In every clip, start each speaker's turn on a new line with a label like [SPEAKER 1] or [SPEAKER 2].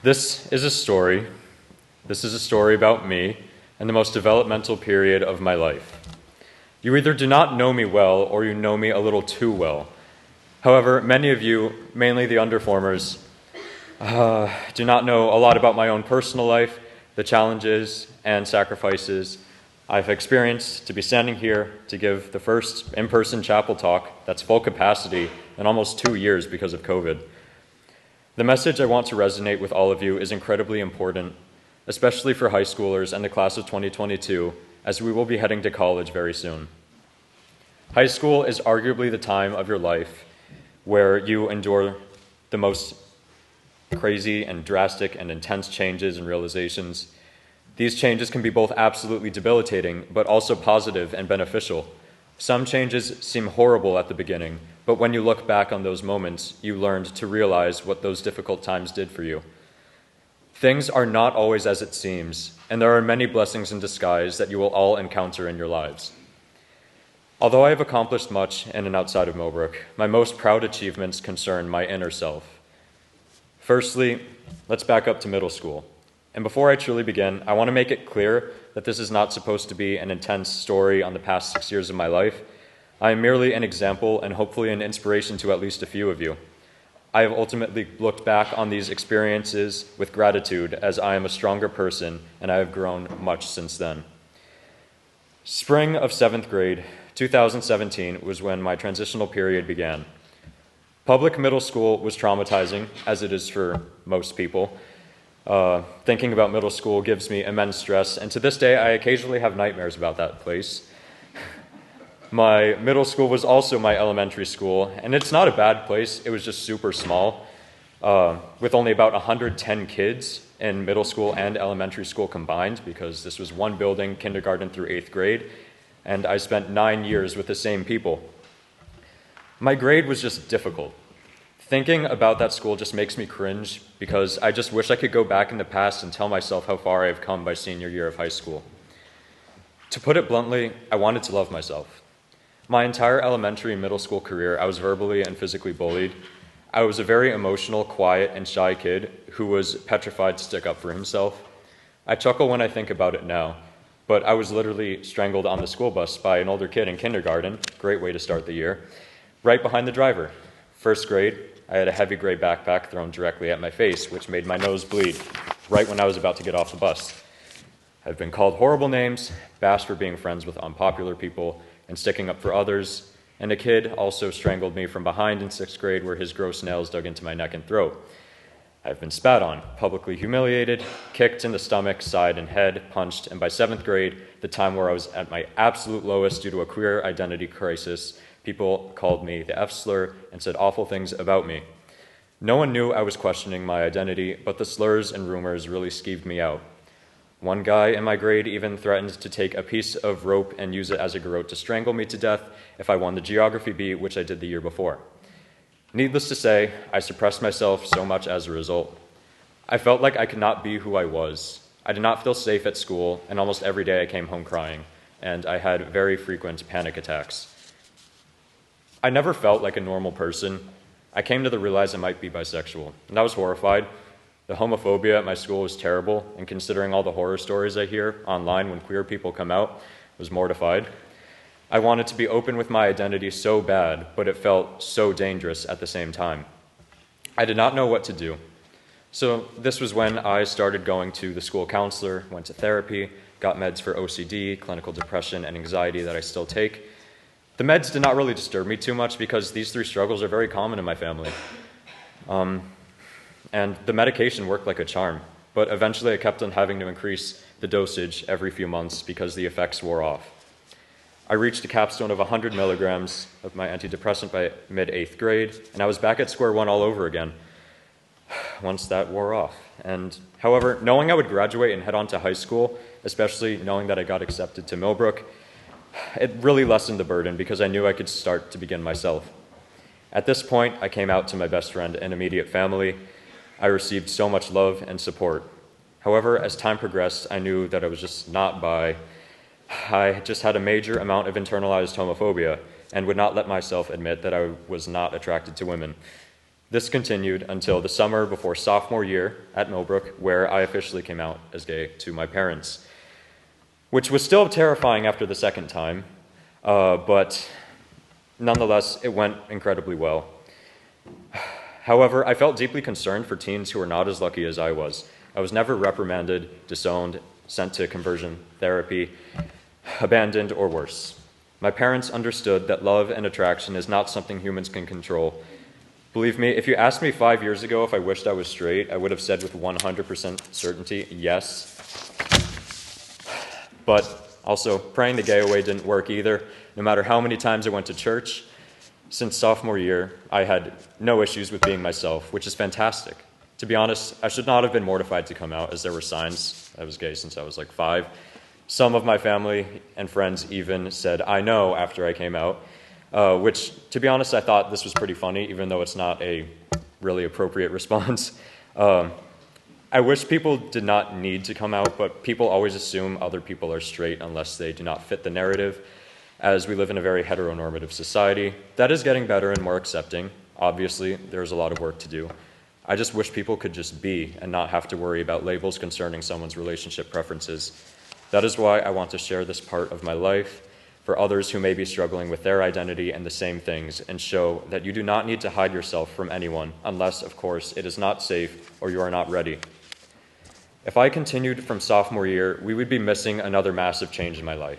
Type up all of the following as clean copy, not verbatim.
[SPEAKER 1] This is a story. This is a story about me and the most developmental period of my life. You either do not know me well or you know me a little too well. However, many of you, mainly the underformers, do not know a lot about my own personal life, the challenges and sacrifices I've experienced to be standing here to give the first in-person chapel talk that's full capacity in almost 2 years because of COVID. The message I want to resonate with all of you is incredibly important, especially for high schoolers and the class of 2022, as we will be heading to college very soon. High school is arguably the time of your life where you endure the most crazy and drastic and intense changes and realizations. These changes can be both absolutely debilitating, but also positive and beneficial. Some changes seem horrible at the beginning, but when you look back on those moments, you learned to realize what those difficult times did for you. Things are not always as it seems, and there are many blessings in disguise that you will all encounter in your lives. Although I have accomplished much in and outside of Millbrook, my most proud achievements concern my inner self. Firstly, let's back up to middle school. And before I truly begin, I want to make it clear that this is not supposed to be an intense story on the past 6 years of my life. I am merely an example and hopefully an inspiration to at least a few of you. I have ultimately looked back on these experiences with gratitude as I am a stronger person and I have grown much since then. Spring of 7th grade, 2017 was when my transitional period began. Public middle school was traumatizing, as it is for most people. Thinking about middle school gives me immense stress, and to this day I occasionally have nightmares about that place. My middle school was also my elementary school, and it's not a bad place. It was just super small, with only about 110 kids in middle school and elementary school combined, because this was one building, kindergarten through 8th grade, and I spent 9 years with the same people. My grade was just difficult. Thinking about that school just makes me cringe because I just wish I could go back in the past and tell myself how far I have come by senior year of high school. To put it bluntly, I wanted to love myself. My entire elementary and middle school career, I was verbally and physically bullied. I was a very emotional, quiet, and shy kid who was petrified to stick up for himself. I chuckle when I think about it now, but I was literally strangled on the school bus by an older kid in kindergarten, great way to start the year, right behind the driver. First grade, I had a heavy gray backpack thrown directly at my face, which made my nose bleed right when I was about to get off the bus. I've been called horrible names, bashed for being friends with unpopular people, and sticking up for others, and a kid also strangled me from behind in 6th grade where his gross nails dug into my neck and throat. I've been spat on, publicly humiliated, kicked in the stomach, side, and head, punched, and by 7th grade, the time where I was at my absolute lowest due to a queer identity crisis, people called me the F-slur and said awful things about me. No one knew I was questioning my identity, but the slurs and rumors really skeeved me out. One guy in my grade even threatened to take a piece of rope and use it as a garrote to strangle me to death if I won the geography bee, which I did the year before. Needless to say, I suppressed myself so much as a result. I felt like I could not be who I was. I did not feel safe at school, and almost every day I came home crying, and I had very frequent panic attacks. I never felt like a normal person. I came to realize I might be bisexual, and I was horrified. The homophobia at my school was terrible, and considering all the horror stories I hear online when queer people come out, I was mortified. I wanted to be open with my identity so bad, but it felt so dangerous at the same time. I did not know what to do. So this was when I started going to the school counselor, went to therapy, got meds for OCD, clinical depression, and anxiety that I still take. The meds did not really disturb me too much because these 3 struggles are very common in my family. And the medication worked like a charm, but eventually I kept on having to increase the dosage every few months because the effects wore off. I reached a capstone of 100 milligrams of my antidepressant by mid-8th grade, and I was back at square one all over again once that wore off. And however, knowing I would graduate and head on to high school, especially knowing that I got accepted to Millbrook, it really lessened the burden because I knew I could start to begin myself. At this point, I came out to my best friend and immediate family. I received so much love and support. However, as time progressed, I knew that I was just not bi. I just had a major amount of internalized homophobia and would not let myself admit that I was not attracted to women. This continued until the summer before sophomore year at Millbrook, where I officially came out as gay to my parents, which was still terrifying after the second time, but nonetheless, it went incredibly well. However, I felt deeply concerned for teens who were not as lucky as I was. I was never reprimanded, disowned, sent to conversion therapy, abandoned, or worse. My parents understood that love and attraction is not something humans can control. Believe me, if you asked me 5 years ago if I wished I was straight, I would have said with 100% certainty, yes. But also, praying the gay away didn't work either. No matter how many times I went to church, since sophomore year, I had no issues with being myself, which is fantastic. To be honest, I should not have been mortified to come out, as there were signs I was gay since I was like 5. Some of my family and friends even said, "I know," after I came out, which, to be honest, I thought this was pretty funny, even though it's not a really appropriate response. I wish people did not need to come out, but people always assume other people are straight unless they do not fit the narrative, as we live in a very heteronormative society. That is getting better and more accepting. Obviously, there's a lot of work to do. I just wish people could just be and not have to worry about labels concerning someone's relationship preferences. That is why I want to share this part of my life for others who may be struggling with their identity and the same things, and show that you do not need to hide yourself from anyone unless, of course, it is not safe or you are not ready. If I continued from sophomore year, we would be missing another massive change in my life.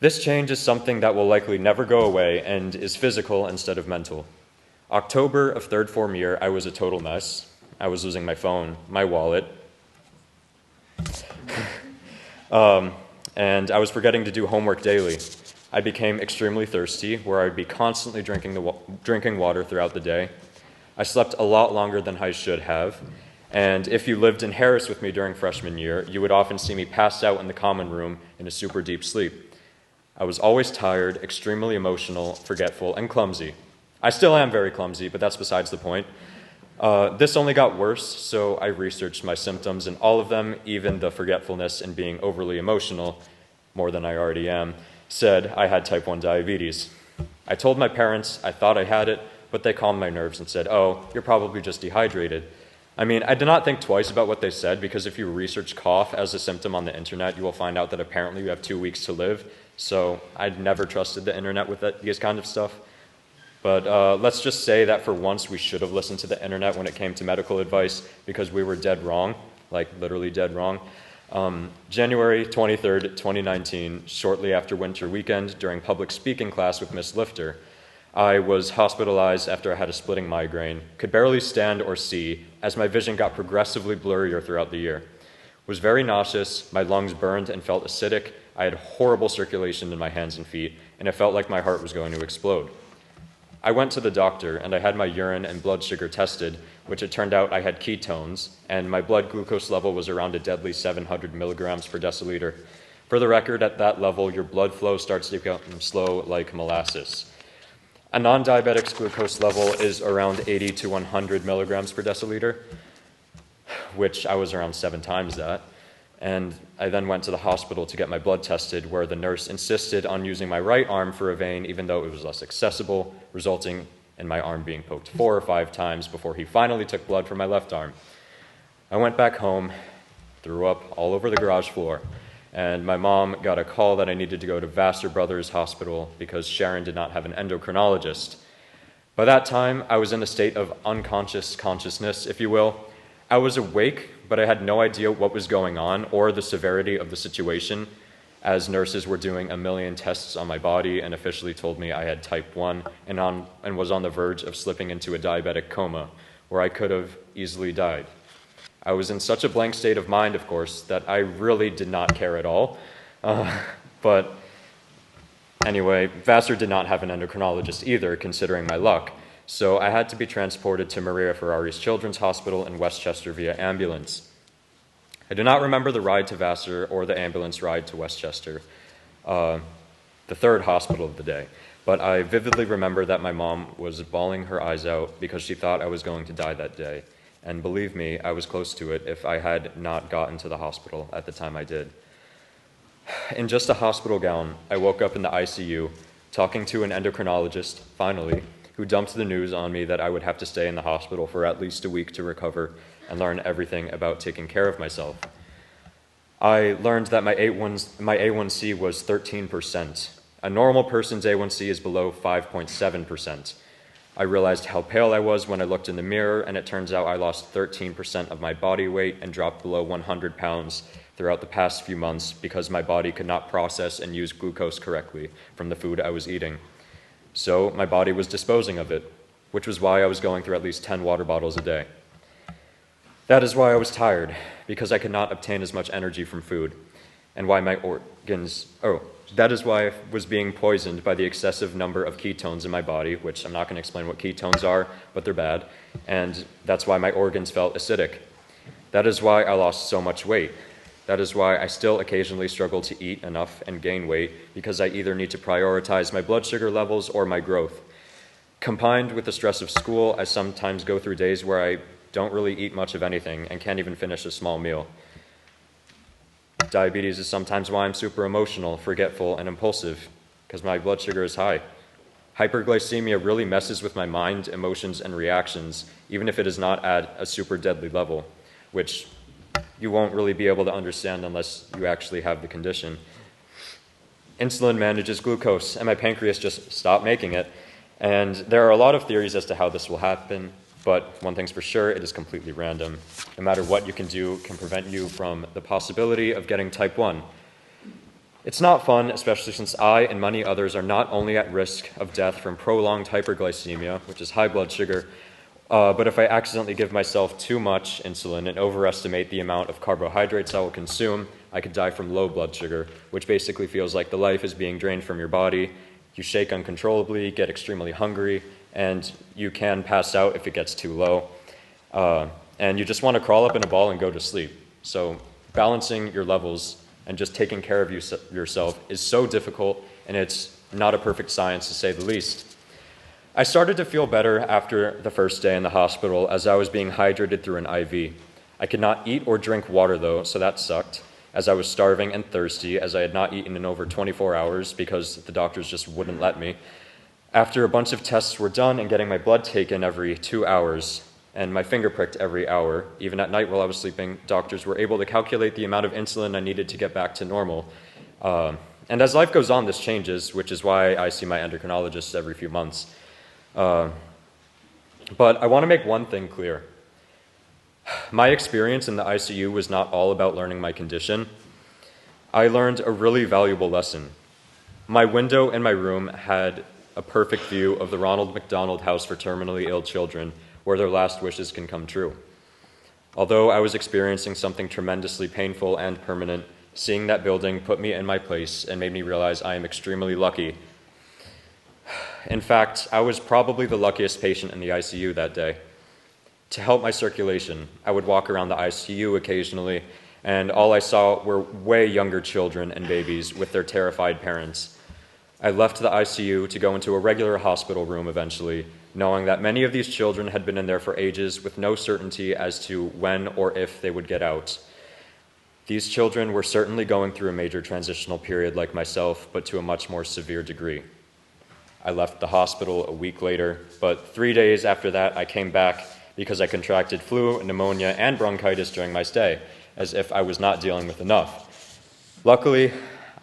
[SPEAKER 1] This change is something that will likely never go away and is physical instead of mental. October of third form year, I was a total mess. I was losing my phone, my wallet, and I was forgetting to do homework daily. I became extremely thirsty, where I'd be constantly drinking water throughout the day. I slept a lot longer than I should have, and if you lived in Harris with me during freshman year, you would often see me pass out in the common room in a super deep sleep. I was always tired, extremely emotional, forgetful, and clumsy. I still am very clumsy, but that's besides the point. This only got worse, so I researched my symptoms, and all of them, even the forgetfulness and being overly emotional, more than I already am, said I had type 1 diabetes. I told my parents I thought I had it, but they calmed my nerves and said, "Oh, you're probably just dehydrated." I mean, I did not think twice about what they said, because if you research cough as a symptom on the internet, you will find out that apparently you have 2 weeks to live, so I'd never trusted the internet with these kind of stuff. But let's just say that for once we should have listened to the internet when it came to medical advice, because we were dead wrong, like literally dead wrong. January 23rd, 2019, shortly after winter weekend, during public speaking class with Miss Lifter, I was hospitalized after I had a splitting migraine, could barely stand or see, as my vision got progressively blurrier throughout the year. Was very nauseous, my lungs burned and felt acidic, I had horrible circulation in my hands and feet, and it felt like my heart was going to explode. I went to the doctor, and I had my urine and blood sugar tested, which it turned out I had ketones, and my blood glucose level was around a deadly 700 milligrams per deciliter. For the record, at that level, your blood flow starts to become slow like molasses. A non-diabetic's glucose level is around 80 to 100 milligrams per deciliter, which I was around 7 times that. And I then went to the hospital to get my blood tested, where the nurse insisted on using my right arm for a vein, even though it was less accessible, resulting in my arm being poked 4 or 5 times before he finally took blood from my left arm. I went back home, threw up all over the garage floor, and my mom got a call that I needed to go to Vassar Brothers Hospital because Sharon did not have an endocrinologist. By that time, I was in a state of unconscious consciousness, if you will. I was awake, but I had no idea what was going on or the severity of the situation, as nurses were doing a million tests on my body and officially told me I had type 1 and was on the verge of slipping into a diabetic coma, where I could have easily died. I was in such a blank state of mind, of course, that I really did not care at all. But anyway, Vassar did not have an endocrinologist either, considering my luck. So I had to be transported to Maria Ferrari's Children's Hospital in Westchester via ambulance. I do not remember the ride to Vassar or the ambulance ride to Westchester, the third hospital of the day, but I vividly remember that my mom was bawling her eyes out because she thought I was going to die that day. And believe me, I was close to it if I had not gotten to the hospital at the time I did. In just a hospital gown, I woke up in the ICU, talking to an endocrinologist, finally, who dumped the news on me that I would have to stay in the hospital for at least a week to recover and learn everything about taking care of myself. I learned that my A1C was 13%. A normal person's A1C is below 5.7%. I realized how pale I was when I looked in the mirror, and it turns out I lost 13% of my body weight and dropped below 100 pounds throughout the past few months because my body could not process and use glucose correctly from the food I was eating. So my body was disposing of it, which was why I was going through at least 10 water bottles a day. That is why I was tired, because I could not obtain as much energy from food, and why my organs, that is why I was being poisoned by the excessive number of ketones in my body, which I'm not going to explain what ketones are, but they're bad, and that's why my organs felt acidic. That is why I lost so much weight. That is why I still occasionally struggle to eat enough and gain weight, because I either need to prioritize my blood sugar levels or my growth. Combined with the stress of school, I sometimes go through days where I don't really eat much of anything and can't even finish a small meal. Diabetes is sometimes why I'm super emotional, forgetful, and impulsive, because my blood sugar is high. Hyperglycemia really messes with my mind, emotions, and reactions, even if it is not at a super deadly level, which you won't really be able to understand unless you actually have the condition. Insulin manages glucose, and my pancreas just stopped making it. And there are a lot of theories as to how this will happen, but one thing's for sure, it is completely random. No matter what you can do can prevent you from the possibility of getting type 1. It's not fun, especially since I and many others are not only at risk of death from prolonged hyperglycemia, which is high blood sugar, but if I accidentally give myself too much insulin and overestimate the amount of carbohydrates I will consume, I could die from low blood sugar, which basically feels like the life is being drained from your body. You shake uncontrollably, get extremely hungry, and you can pass out if it gets too low. And you just want to crawl up in a ball and go to sleep. So balancing your levels and just taking care of yourself is so difficult, and it's not a perfect science to say the least. I started to feel better after the first day in the hospital as I was being hydrated through an IV. I could not eat or drink water though, so that sucked, as I was starving and thirsty, as I had not eaten in over 24 hours because the doctors just wouldn't let me. After a bunch of tests were done and getting my blood taken every 2 hours and my finger pricked every hour, even at night while I was sleeping, doctors were able to calculate the amount of insulin I needed to get back to normal. And as life goes on, this changes, which is why I see my endocrinologist every few months. But I want to make one thing clear. My experience in the ICU was not all about learning my condition. I learned a really valuable lesson. My window in my room had a perfect view of the Ronald McDonald House for Terminally Ill Children, where their last wishes can come true. Although I was experiencing something tremendously painful and permanent, seeing that building put me in my place and made me realize I am extremely lucky. In fact, I was probably the luckiest patient in the ICU that day. To help my circulation, I would walk around the ICU occasionally, and all I saw were way younger children and babies with their terrified parents. I left the ICU to go into a regular hospital room eventually, knowing that many of these children had been in there for ages with no certainty as to when or if they would get out. These children were certainly going through a major transitional period like myself, but to a much more severe degree. I left the hospital a week later, but 3 days after that I came back because I contracted flu, pneumonia, and bronchitis during my stay, as if I was not dealing with enough. Luckily,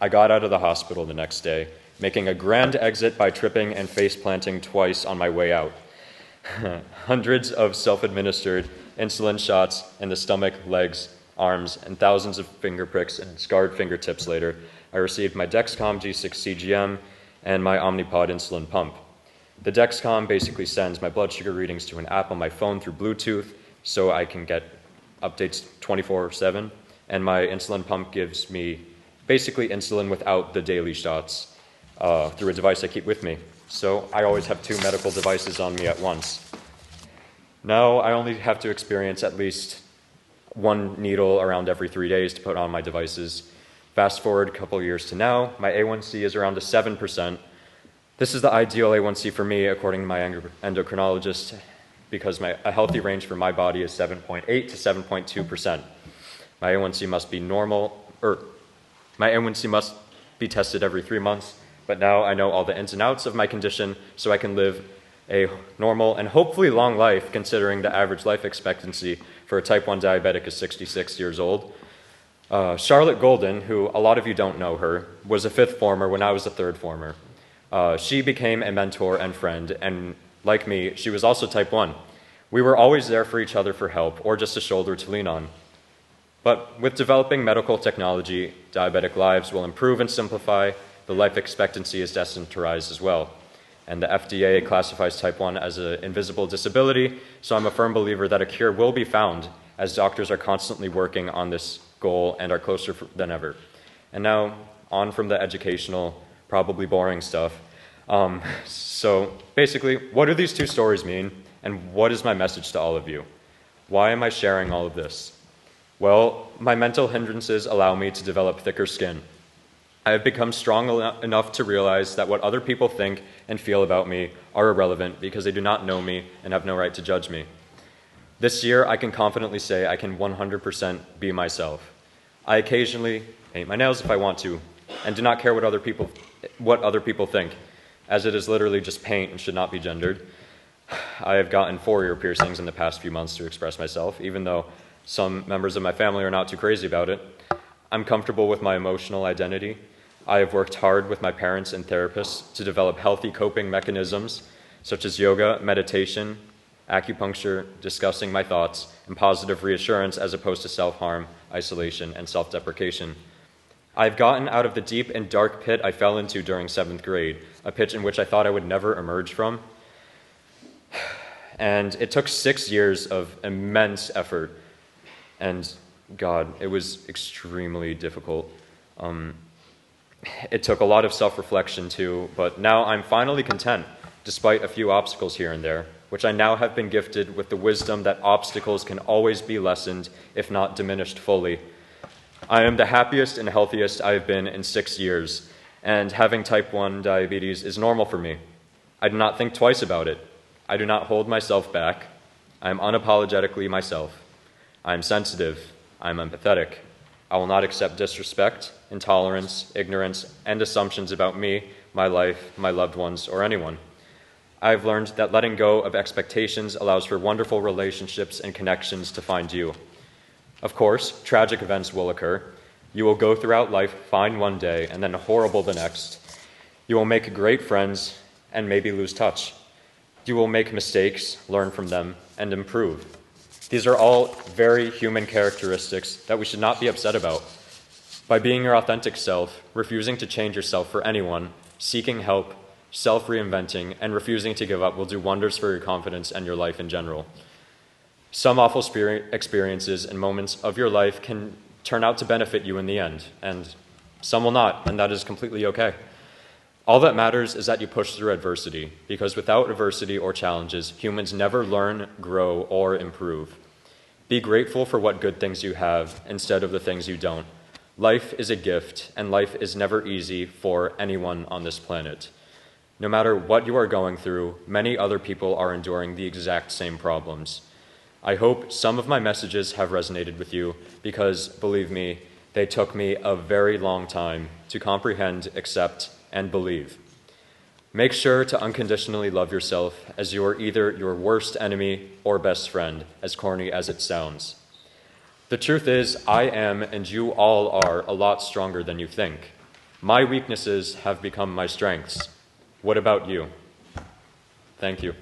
[SPEAKER 1] I got out of the hospital the next day, making a grand exit by tripping and face-planting twice on my way out. Hundreds of self-administered insulin shots in the stomach, legs, arms, and thousands of finger pricks and scarred fingertips later, I received my Dexcom G6 CGM and my Omnipod insulin pump. The Dexcom basically sends my blood sugar readings to an app on my phone through Bluetooth so I can get updates 24/7, and my insulin pump gives me basically insulin without the daily shots through a device I keep with me. So I always have 2 medical devices on me at once. Now I only have to experience at least 1 needle around every 3 days to put on my devices. Fast forward a couple of years to now, my A1C is around 7%. This is the ideal A1C for me, according to my endocrinologist, because a healthy range for my body is 7.8 to 7.2%. My A1C must be my A1C must be tested every 3 months, but now I know all the ins and outs of my condition, so I can live a normal and hopefully long life, considering the average life expectancy for a type 1 diabetic is 66 years old. Charlotte Golden, who a lot of you don't know her, was a fifth former when I was a third former. She became a mentor and friend, and like me, she was also type 1. We were always there for each other for help or just a shoulder to lean on. But with developing medical technology, diabetic lives will improve and simplify. The life expectancy is destined to rise as well. And the FDA classifies type 1 as an invisible disability, so I'm a firm believer that a cure will be found, as doctors are constantly working on this goal and are closer than ever. And now, on from the educational, probably boring stuff. So basically, what do these two stories mean, and what is my message to all of you? Why am I sharing all of this? Well, my mental hindrances allow me to develop thicker skin. I have become strong enough to realize that what other people think and feel about me are irrelevant because they do not know me and have no right to judge me. This year, I can confidently say I can 100% be myself. I occasionally paint my nails if I want to, and do not care what other people think, as it is literally just paint and should not be gendered. I have gotten 4 ear piercings in the past few months to express myself, even though some members of my family are not too crazy about it. I'm comfortable with my emotional identity. I have worked hard with my parents and therapists to develop healthy coping mechanisms, such as yoga, meditation, acupuncture, discussing my thoughts, and positive reassurance as opposed to self-harm, isolation, and self-deprecation. I've gotten out of the deep and dark pit I fell into during 7th grade, a pit in which I thought I would never emerge from. And it took 6 years of immense effort. And God, it was extremely difficult. It took a lot of self-reflection too, but now I'm finally content, despite a few obstacles here and there, which I now have been gifted with the wisdom that obstacles can always be lessened, if not diminished fully. I am the happiest and healthiest I have been in 6 years, and having type 1 diabetes is normal for me. I do not think twice about it. I do not hold myself back. I am unapologetically myself. I am sensitive. I am empathetic. I will not accept disrespect, intolerance, ignorance, and assumptions about me, my life, my loved ones, or anyone. I have learned that letting go of expectations allows for wonderful relationships and connections to find you. Of course, tragic events will occur. You will go throughout life fine one day and then horrible the next. You will make great friends and maybe lose touch. You will make mistakes, learn from them, and improve. These are all very human characteristics that we should not be upset about. By being your authentic self, refusing to change yourself for anyone, seeking help, self-reinventing, and refusing to give up will do wonders for your confidence and your life in general. Some awful experiences and moments of your life can turn out to benefit you in the end, and some will not, and that is completely okay. All that matters is that you push through adversity, because without adversity or challenges, humans never learn, grow, or improve. Be grateful for what good things you have instead of the things you don't. Life is a gift, and life is never easy for anyone on this planet. No matter what you are going through, many other people are enduring the exact same problems. I hope some of my messages have resonated with you because, believe me, they took me a very long time to comprehend, accept, and believe. Make sure to unconditionally love yourself, as you are either your worst enemy or best friend, as corny as it sounds. The truth is, I am, and you all are, a lot stronger than you think. My weaknesses have become my strengths. What about you? Thank you.